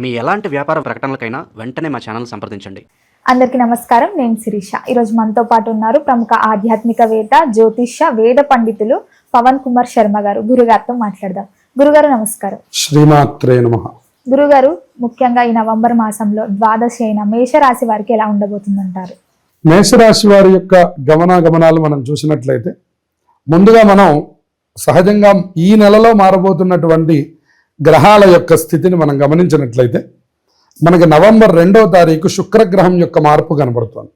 మీ ఎలాంటి వ్యాపార ప్రకటనలకైనా వెంటనే మా ఛానల్ సంప్రదించండి. అందరికీ నమస్కారం. నేను శిరీష. ఈరోజు మనతో పాటు ఉన్నారు ప్రముఖ ఆధ్యాత్మికవేత్త, జ్యోతిష్య, వేద పండితులు పవన్ కుమార్ శర్మ గారు. గురుగారితో మాట్లాడదాం. గురుగారు నమస్కారం. శ్రీమాత్రే నమః. గురుగారు, ముఖ్యంగా ఈ నవంబర్ మాసంలో ద్వాదశి అయిన మేషరాశి వారికి ఎలా ఉండబోతుందంటారు? మేషరాశి వారి యొక్క గమనాగమనాలు మనం చూసినట్లయితే, ముందుగా మనం సహజంగా ఈ నెలలో మారబోతున్నటువంటి గ్రహాల యొక్క స్థితిని మనం గమనించినట్లయితే, మనకి నవంబర్ 2వ తారీఖు శుక్రగ్రహం యొక్క మార్పు కనబడుతోంది.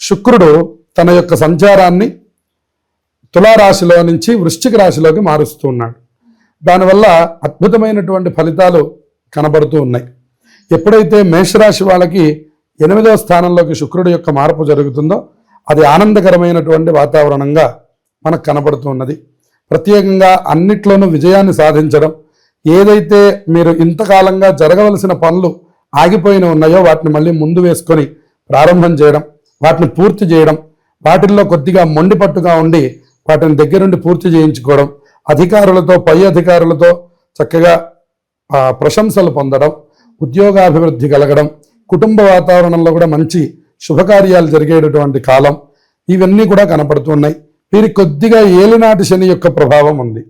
శుక్రుడు తన యొక్క సంచారాన్ని తులారాశిలో నుంచి వృశ్చిక రాశిలోకి మారుస్తూ ఉన్నాడు. దానివల్ల అద్భుతమైనటువంటి ఫలితాలు కనబడుతూ ఉన్నాయి. ఎప్పుడైతే మేషరాశి వాళ్ళకి 8వ స్థానంలోకి శుక్రుడు యొక్క మార్పు జరుగుతుందో, అది ఆనందకరమైనటువంటి వాతావరణంగా మనకు కనబడుతూ ఉన్నది. ప్రత్యేకంగా అన్నిట్లోనూ విజయాన్ని సాధించడం, ఏదైతే మీరు ఇంతకాలంగా జరగవలసిన పనులు ఆగిపోయిన ఉన్నాయో వాటిని మళ్ళీ ముందు వేసుకొని ప్రారంభం చేయడం, వాటిని పూర్తి చేయడం, వాటిల్లో కొద్దిగా మొండిపట్టుగా ఉండి వాటిని దగ్గరుండి పూర్తి చేయించుకోవడం, అధికారులతో, పై అధికారులతో చక్కగా ప్రశంసలు పొందడం, ఉద్యోగాభివృద్ధి కలగడం, కుటుంబ వాతావరణంలో కూడా మంచి శుభకార్యాలు జరిగేటటువంటి కాలం, ఇవన్నీ కూడా కనపడుతున్నాయి. వీరికి కొద్దిగా ఏలినాటి శని యొక్క ప్రభావం ఉంది.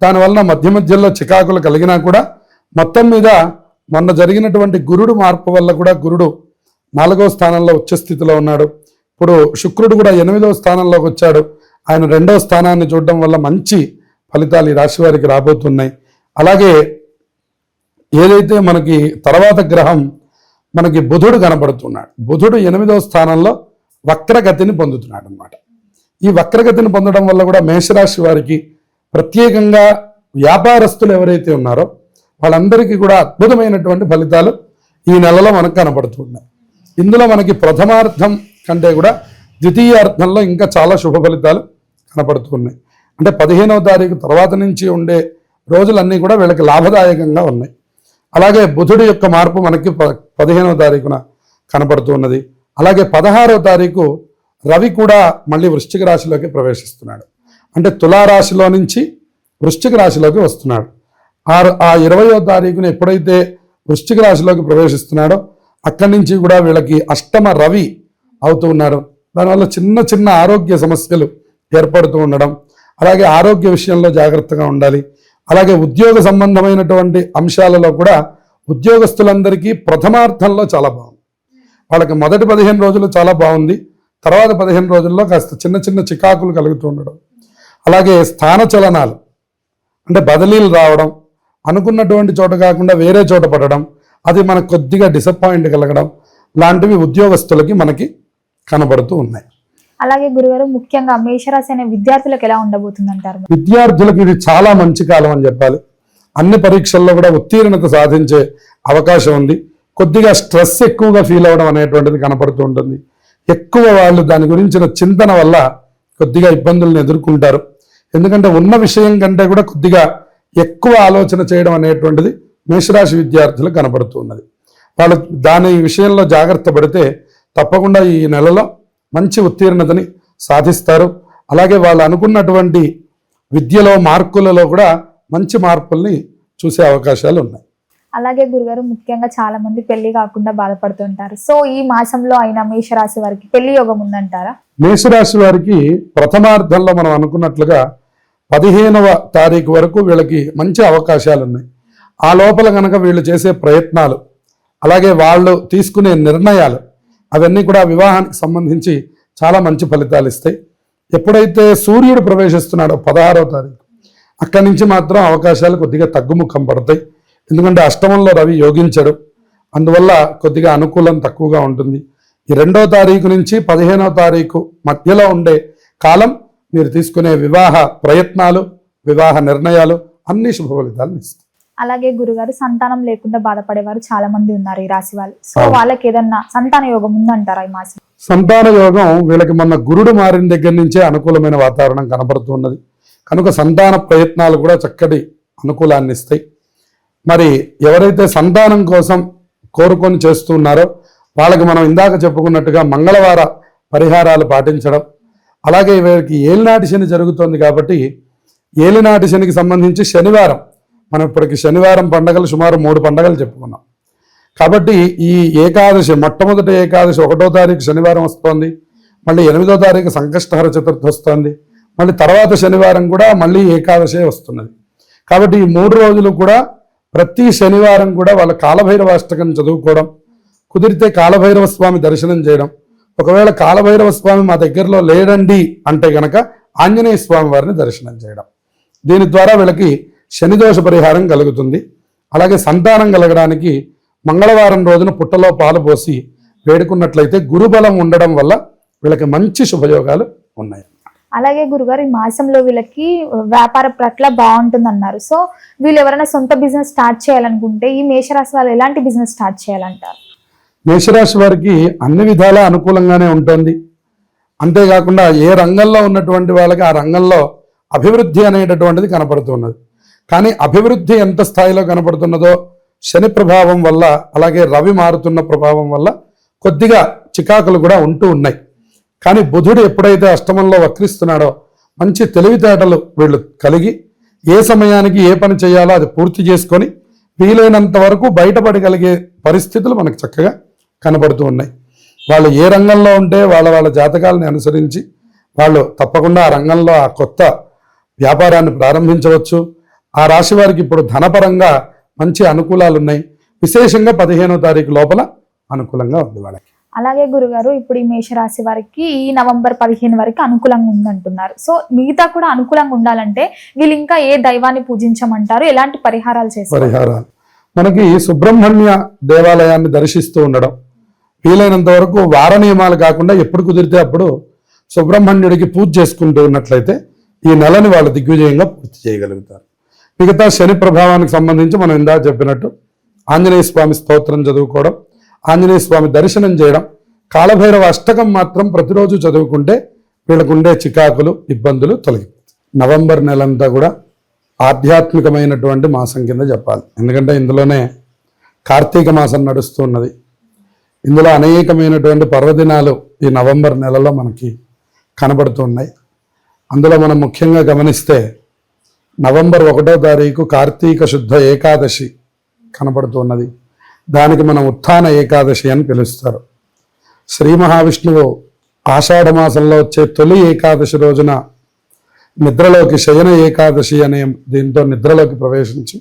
దానివలన మధ్య మధ్యలో చికాకులు కలిగినా కూడా మొత్తం మీద మొన్న జరిగినటువంటి గురుడు మార్పు వల్ల కూడా గురుడు 4వ స్థానంలో ఉచ్చ స్థితిలో ఉన్నాడు. ఇప్పుడు శుక్రుడు కూడా 8వ స్థానంలోకి వచ్చాడు. ఆయన 2వ స్థానాన్ని చూడడం వల్ల మంచి ఫలితాలు ఈ రాశి వారికి రాబోతున్నాయి. అలాగే ఏదైతే మనకి తర్వాత గ్రహం మనకి బుధుడు కనబడుతున్నాడు. బుధుడు 8వ స్థానంలో వక్రగతిని పొందుతున్నాడు అన్నమాట. ఈ వక్రగతిని పొందడం వల్ల కూడా మేషరాశి వారికి, ప్రత్యేకంగా వ్యాపారస్తులు ఎవరైతే ఉన్నారో వాళ్ళందరికీ కూడా అద్భుతమైనటువంటి ఫలితాలు ఈ నెలలో మనకు కనపడుతున్నాయి. ఇందులో మనకి ప్రథమార్థం కంటే కూడా ద్వితీయార్థంలో ఇంకా చాలా శుభ ఫలితాలు కనపడుతున్నాయి. అంటే 15వ తారీఖు తర్వాత నుంచి ఉండే రోజులన్నీ కూడా వీళ్ళకి లాభదాయకంగా ఉన్నాయి. అలాగే బుధుడి యొక్క మార్పు మనకి 15వ తారీఖున కనపడుతున్నది. అలాగే 16వ తారీఖు రవి కూడా మళ్ళీ వృశ్చిక రాశిలోకి ప్రవేశిస్తున్నాడు. అంటే తులారాశిలో నుంచి వృశ్చిక రాశిలోకి వస్తున్నాడు. ఆ 20వ తారీఖున ఎప్పుడైతే వృశ్చిక రాశిలోకి ప్రవేశిస్తున్నాడో అక్కడి నుంచి కూడా వీళ్ళకి అష్టమ రవి అవుతూ ఉన్నారు. దానివల్ల చిన్న చిన్న ఆరోగ్య సమస్యలు ఏర్పడుతూ ఉండడం, అలాగే ఆరోగ్య విషయంలో జాగ్రత్తగా ఉండాలి. అలాగే ఉద్యోగ సంబంధమైనటువంటి అంశాలలో కూడా ఉద్యోగస్తులందరికీ ప్రథమార్థంలో చాలా బాగుంది. వాళ్ళకి మొదటి 15 రోజులు చాలా బాగుంది. తర్వాత 15 రోజుల్లో కాస్త చిన్న చిన్న చికాకులు కలుగుతూ ఉండడం, అలాగే స్థాన చలనాలు అంటే బదిలీలు రావడం, అనుకున్నటువంటి చోట కాకుండా వేరే చోట పడడం, అది మనకు కొద్దిగా డిసప్పాయింట్ కలగడం లాంటివి ఉద్యోగస్తులకి మనకి కనబడుతూ ఉన్నాయి. అలాగే గురుగారు, ముఖ్యంగా మేషరాశి అనే విద్యార్థులకు ఎలా ఉండబోతుందంటారు? విద్యార్థులకు ఇది చాలా మంచి కాలం అని చెప్పాలి. అన్ని పరీక్షల్లో కూడా ఉత్తీర్ణత సాధించే అవకాశం ఉంది. కొద్దిగా స్ట్రెస్ ఎక్కువగా ఫీల్ అవ్వడం అనేటువంటిది కనపడుతూ ఉంటుంది. ఎక్కువ వాళ్ళు దాని గురించిన చింతన వల్ల కొద్దిగా ఇబ్బందులను ఎదుర్కొంటారు. ఎందుకంటే ఉన్న విషయం కంటే కూడా కొద్దిగా ఎక్కువ ఆలోచన చేయడం అనేటువంటిది మేషరాశి విద్యార్థులకు కనపడుతూ ఉన్నది. వాళ్ళు దాని విషయంలో జాగ్రత్త పడితే తప్పకుండా ఈ నెలలో మంచి ఉత్తీర్ణతని సాధిస్తారు. అలాగే వాళ్ళు అనుకున్నటువంటి విద్యలో, మార్కులలో కూడా మంచి మార్పుల్ని చూసే అవకాశాలు ఉన్నాయి. అలాగే గురుగారు, ముఖ్యంగా చాలా మంది పెళ్లి కాకుండా బాధపడుతుంటారు. సో ఈ మాసంలో అయినా మేషరాశి వారికి పెళ్లి యోగం ఉందంటారా? మేషరాశి వారికి ప్రథమార్థంలో మనం అనుకున్నట్లుగా 15వ తారీఖు వరకు వీళ్ళకి మంచి అవకాశాలు ఉన్నాయి. ఆ లోపల కనుక వీళ్ళు చేసే ప్రయత్నాలు, అలాగే వాళ్ళు తీసుకునే నిర్ణయాలు, అవన్నీ కూడా వివాహానికి సంబంధించి చాలా మంచి ఫలితాలు ఇస్తాయి. ఎప్పుడైతే సూర్యుడు ప్రవేశిస్తున్నాడో 16వ తారీఖు, అక్కడి నుంచి మాత్రం అవకాశాలు కొద్దిగా తగ్గుముఖం పడతాయి. ఎందుకంటే అష్టమంలో రవి యోగించడు, అందువల్ల కొద్దిగా అనుకూలం తక్కువగా ఉంటుంది. ఈ 2వ తారీఖు నుంచి 15వ తారీఖు మధ్యలో ఉండే కాలం మీరు తీసుకునే వివాహ ప్రయత్నాలు, వివాహ నిర్ణయాలు అన్ని శుభ ఫలితాలను ఇస్తాయి. అలాగే గురుగారు, సంతానం లేకుండా బాధపడేవారు చాలా మంది ఉన్నారు ఈ రాశి వాళ్ళు. సో వాళ్ళకి ఏదన్నా సంతాన యోగం ఉందంటారా ఈ మాసం? సంతాన యోగం వీళ్ళకి మొన్న గురుడు మారిన దగ్గర నుంచే అనుకూలమైన వాతావరణం కనబడుతున్నది కనుక సంతాన ప్రయత్నాలు కూడా చక్కటి అనుకూలాన్ని ఇస్తాయి. మరి ఎవరైతే సంతానం కోసం కోరుకొని చేస్తున్నారో వాళ్ళకి మనం ఇందాక చెప్పుకున్నట్టుగా మంగళవార పరిహారాలు పాటించడం, అలాగే వీరికి ఏలినాటి శని జరుగుతోంది కాబట్టి ఏలినాటి శనికి సంబంధించి శనివారం, మనం ఇప్పటికి శనివారం పండగలు సుమారు 3 పండగలు చెప్పుకున్నాం. కాబట్టి ఈ ఏకాదశి మొట్టమొదటి ఏకాదశి 1వ తారీఖు శనివారం వస్తోంది, మళ్ళీ 8వ తారీఖు సంకష్టహర చతుర్థి వస్తుంది, మళ్ళీ తర్వాత శనివారం కూడా మళ్ళీ ఏకాదశి వస్తున్నది. కాబట్టి ఈ 3 రోజులు కూడా ప్రతి శనివారం కూడా వాళ్ళ కాలభైరవ అష్టకం చదువుకోవడం, కుదిరితే కాలభైరవ స్వామి దర్శనం చేయడం. ఒకవేళ కాలభైరవ స్వామి మా దగ్గరలో లేడండి అంటే గనక ఆంజనేయ స్వామి వారిని దర్శనం చేయడం. దీని ద్వారా వీళ్ళకి శనిదోష పరిహారం కలుగుతుంది. అలాగే సంతానం కలగడానికి మంగళవారం రోజున పుట్టలో పాలు పోసి వేడుకున్నట్లయితే గురుబలం ఉండడం వల్ల వీళ్ళకి మంచి శుభయోగాలు ఉన్నాయి. అలాగే గురుగారు, ఈ మాసంలో వీళ్ళకి వ్యాపార పట్ల బాగుంటుంది అన్నారు. సో వీళ్ళు ఎవరైనా సొంత బిజినెస్ స్టార్ట్ చేయాలనుకుంటే ఈ మేషరాశి వాళ్ళు ఎలాంటి బిజినెస్ స్టార్ట్ చేయాలంటారు? మేషరాశి వారికి అన్ని విధాలా అనుకూలంగానే ఉంటుంది. అంతేకాకుండా ఏ రంగంలో ఉన్నటువంటి వాళ్ళకి ఆ రంగంలో అభివృద్ధి అనేటటువంటిది కనపడుతున్నది. కానీ అభివృద్ధి ఎంత స్థాయిలో కనపడుతున్నదో శని ప్రభావం వల్ల, అలాగే రవి మారుతున్న ప్రభావం వల్ల కొద్దిగా చికాకులు కూడా ఉంటూ ఉన్నాయి. కానీ బుధుడు ఎప్పుడైతే అష్టమంలో వక్రిస్తున్నాడో మంచి తెలివితేటలు వీళ్ళు కలిగి ఏ సమయానికి ఏ పని చేయాలో అది పూర్తి చేసుకొని వీలైనంత వరకు బయటపడగలిగే పరిస్థితులు మనకు చక్కగా కనబడుతూ ఉన్నాయి. వాళ్ళు ఏ రంగంలో ఉంటే వాళ్ళ జాతకాలని అనుసరించి వాళ్ళు తప్పకుండా ఆ రంగంలో ఆ కొత్త వ్యాపారాన్ని ప్రారంభించవచ్చు. ఆ రాశి వారికి ఇప్పుడు ధనపరంగా మంచి అనుకూలాలు ఉన్నాయి. విశేషంగా 15వ తారీఖు లోపల అనుకూలంగా ఉంది వాళ్ళకి. అలాగే గురుగారు, ఇప్పుడు ఈ మేషరాశి వారికి ఈ నవంబర్ 15 వరకు అనుకూలంగా ఉందంటున్నారు. సో మిగతా కూడా అనుకూలంగా ఉండాలంటే వీళ్ళు ఇంకా ఏ దైవాన్ని పూజించమంటారు? ఎలాంటి పరిహారాలు చేస్తారు? పరిహారాలు మనకి సుబ్రహ్మణ్య దేవాలయాన్ని దర్శిస్తూ ఉండడం, వీలైనంత వరకు వార నియమాలు కాకుండా ఎప్పుడు కుదిరితే అప్పుడు సుబ్రహ్మణ్యుడికి పూజ చేసుకుంటూ ఉన్నట్లయితే ఈ నెలని వాళ్ళు దిగ్విజయంగా పూర్తి చేయగలుగుతారు. మిగతా శని ప్రభావానికి సంబంధించి మనం ఇందాక చెప్పినట్టు ఆంజనేయ స్వామి స్తోత్రం చదువుకోవడం, ఆంజనేయ స్వామి దర్శనం చేయడం, కాలభైరవ అష్టకం మాత్రం ప్రతిరోజు చదువుకుంటే వీళ్ళకుండే చికాకులు ఇబ్బందులు తొలగిపోతాయి. నవంబర్ నెలంతా కూడా ఆధ్యాత్మికమైనటువంటి మాసం కింద చెప్పాలి. ఎందుకంటే ఇందులోనే కార్తీక మాసం నడుస్తున్నది. ఇందులో అనేకమైనటువంటి పర్వదినాలు ఈ నవంబర్ నెలలో మనకి కనబడుతున్నాయి. అందులో మనం ముఖ్యంగా గమనిస్తే నవంబర్ 1వ తారీఖు కార్తీక శుద్ధ ఏకాదశి కనబడుతున్నది. దానికి మనం ఉత్థాన ఏకాదశి అని పిలుస్తారు. శ్రీ మహావిష్ణువు ఆషాఢ మాసంలో వచ్చే తొలి ఏకాదశి రోజున నిద్రలోకి శయన ఏకాదశి అనే దీంతో నిద్రలోకి ప్రవేశించి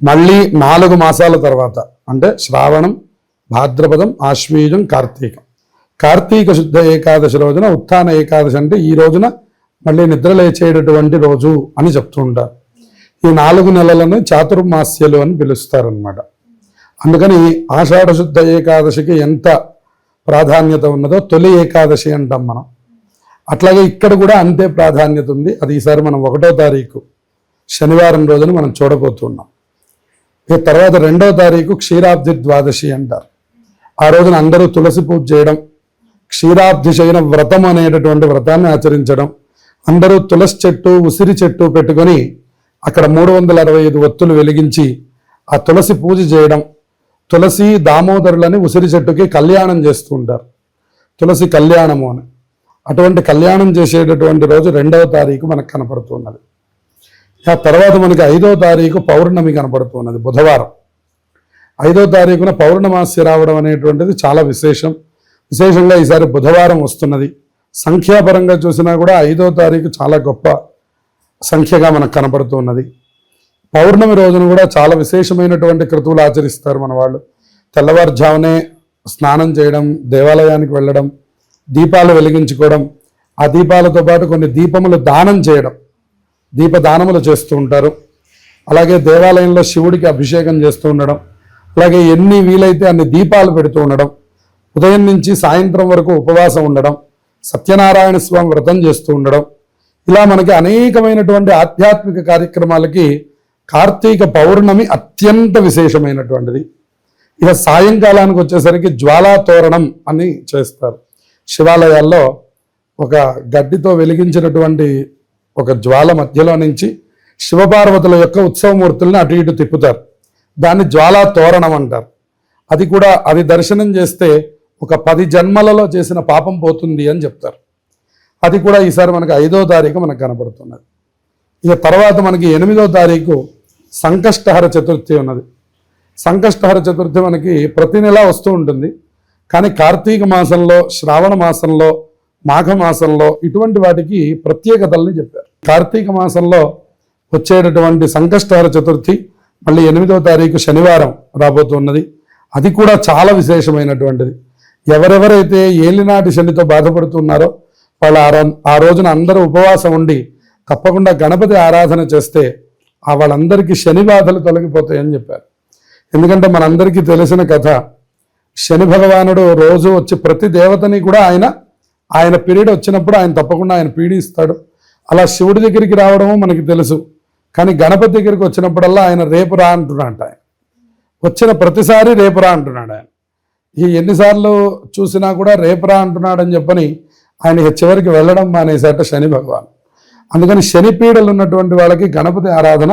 మళ్ళీ 4 మాసాల తర్వాత అంటే శ్రావణం, భాద్రపదం, ఆశ్వీజం, కార్తీక శుద్ధ ఏకాదశి రోజున ఉత్థాన ఏకాదశి అంటే ఈ రోజున మళ్ళీ నిద్ర లేచేటటువంటి రోజు అని చెప్తూ ఉంటారు. ఈ 4 నెలలను చాతుర్మాస్యలు అని పిలుస్తారనమాట. అందుకని ఆషాఢ శుద్ధ ఏకాదశికి ఎంత ప్రాధాన్యత ఉన్నదో తొలి ఏకాదశి అంటాం మనం. అట్లాగే ఇక్కడ కూడా అంతే ప్రాధాన్యత ఉంది. అది ఈసారి మనం 1వ తారీఖు శనివారం రోజున మనం చూడబోతున్నాం. ఈ తర్వాత 2వ తారీఖు క్షీరాబ్ది ద్వాదశి అంటారు. ఆ రోజున అందరూ తులసి పూజ చేయడం, క్షీరాబ్ది శయన వ్రతం అనేటటువంటి వ్రతాన్ని ఆచరించడం, అందరూ తులసి చెట్టు, ఉసిరి చెట్టు పెట్టుకొని అక్కడ 365 ఒత్తులు వెలిగించి ఆ తులసి పూజ చేయడం, తులసి దామోదరులని ఉసిరి చెట్టుకి కళ్యాణం చేస్తూ ఉంటారు. తులసి కళ్యాణము అని. అటువంటి కళ్యాణం చేసేటటువంటి రోజు 2వ తారీఖు మనకు కనపడుతున్నది. ఆ తర్వాత మనకి 5వ తారీఖు పౌర్ణమి కనపడుతున్నది, బుధవారం. 5వ తారీఖున పౌర్ణమాసి రావడం అనేటువంటిది చాలా విశేషంగా ఈసారి బుధవారం వస్తున్నది. సంఖ్యాపరంగా చూసినా కూడా 5వ తారీఖు చాలా గొప్ప సంఖ్యగా మనకు కనపడుతున్నది. పౌర్ణమి రోజున కూడా చాలా విశేషమైనటువంటి క్రతువులు ఆచరిస్తారు మన వాళ్ళు. తెల్లవారుజామునే స్నానం చేయడం, దేవాలయానికి వెళ్ళడం, దీపాలు వెలిగించుకోవడం, ఆ దీపాలతో పాటు కొన్ని దీపములు దానం చేయడం, దీపదానములు చేస్తూ ఉంటారు. అలాగే దేవాలయంలో శివుడికి అభిషేకం చేస్తూ ఉండడం, అలాగే ఎన్ని వీలైతే అన్ని దీపాలు పెడుతూ ఉండడం, ఉదయం నుంచి సాయంత్రం వరకు ఉపవాసం ఉండడం, సత్యనారాయణ స్వామి వ్రతం చేస్తూ ఉండడం, ఇలా మనకి అనేకమైనటువంటి ఆధ్యాత్మిక కార్యక్రమాలకి కార్తీక పౌర్ణమి అత్యంత విశేషమైనటువంటిది. ఇక సాయంకాలానికి వచ్చేసరికి జ్వాలా తోరణం అని చేస్తారు. శివాలయాల్లో ఒక గడ్డితో వెలిగించినటువంటి ఒక జ్వాల మధ్యలో నుంచి శివపార్వతుల యొక్క ఉత్సవమూర్తుల్ని అటు ఇటు తిప్పుతారు. దాన్ని జ్వాలా తోరణం అంటారు. అది దర్శనం చేస్తే ఒక 10 జన్మలలో చేసిన పాపం పోతుంది అని చెప్తారు. అది కూడా ఈసారి మనకు 5వ తారీఖు మనకు కనబడుతున్నది. ఇక తర్వాత మనకి 8వ తారీఖు సంకష్టహర చతుర్థి ఉన్నది. సంకష్టహర చతుర్థి మనకి ప్రతి నెల వస్తూ ఉంటుంది. కానీ కార్తీక మాసంలో, శ్రావణ మాసంలో, మాఘ మాసంలో ఇటువంటి వాటికి ప్రత్యేకతల్ని చెప్పారు. కార్తీక మాసంలో వచ్చేటటువంటి సంకష్టహర చతుర్థి మళ్ళీ 8వ తారీఖు శనివారం రాబోతున్నది. అది కూడా చాలా విశేషమైనటువంటిది. ఎవరెవరైతే ఏలినాటి శనితో బాధపడుతున్నారో వాళ్ళు ఆ రోజున అందరూ ఉపవాసం ఉండి తప్పకుండా గణపతి ఆరాధన చేస్తే వాళ్ళందరికీ శని బాధలు తొలగిపోతాయని చెప్పారు. ఎందుకంటే మనందరికీ తెలిసిన కథ, శని భగవానుడు రోజు వచ్చి ప్రతి దేవతని కూడా ఆయన పీరియడ్ వచ్చినప్పుడు ఆయన తప్పకుండా ఆయన పీడిస్తాడు. అలా శివుడి దగ్గరికి రావడము మనకి తెలుసు. కానీ గణపతి దగ్గరికి వచ్చినప్పుడల్లా ఆయన రేపు రా అంటున్నాడు. ఆయన వచ్చిన ప్రతిసారి రేపు రా అంటున్నాడు. ఆయన ఎన్నిసార్లు చూసినా కూడా రేపు రా అంటున్నాడు అని చెప్పని ఆయన చివరికి వెళ్ళడం మానేసేట శని భగవాన్. అందుకని శని పీడలు ఉన్నటువంటి వాళ్ళకి గణపతి ఆరాధన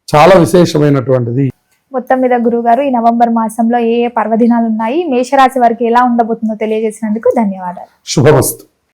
చాలా విశేషమైనటువంటిది. మొత్తం మీద గురుగారు ఈ నవంబర్ మాసంలో ఏ ఏ పర్వదినాలు ఉన్నాయి, మేషరాశి వారికి ఎలా ఉండబోతుందో తెలియజేసినందుకు ధన్యవాదాలు. శుభమస్తు.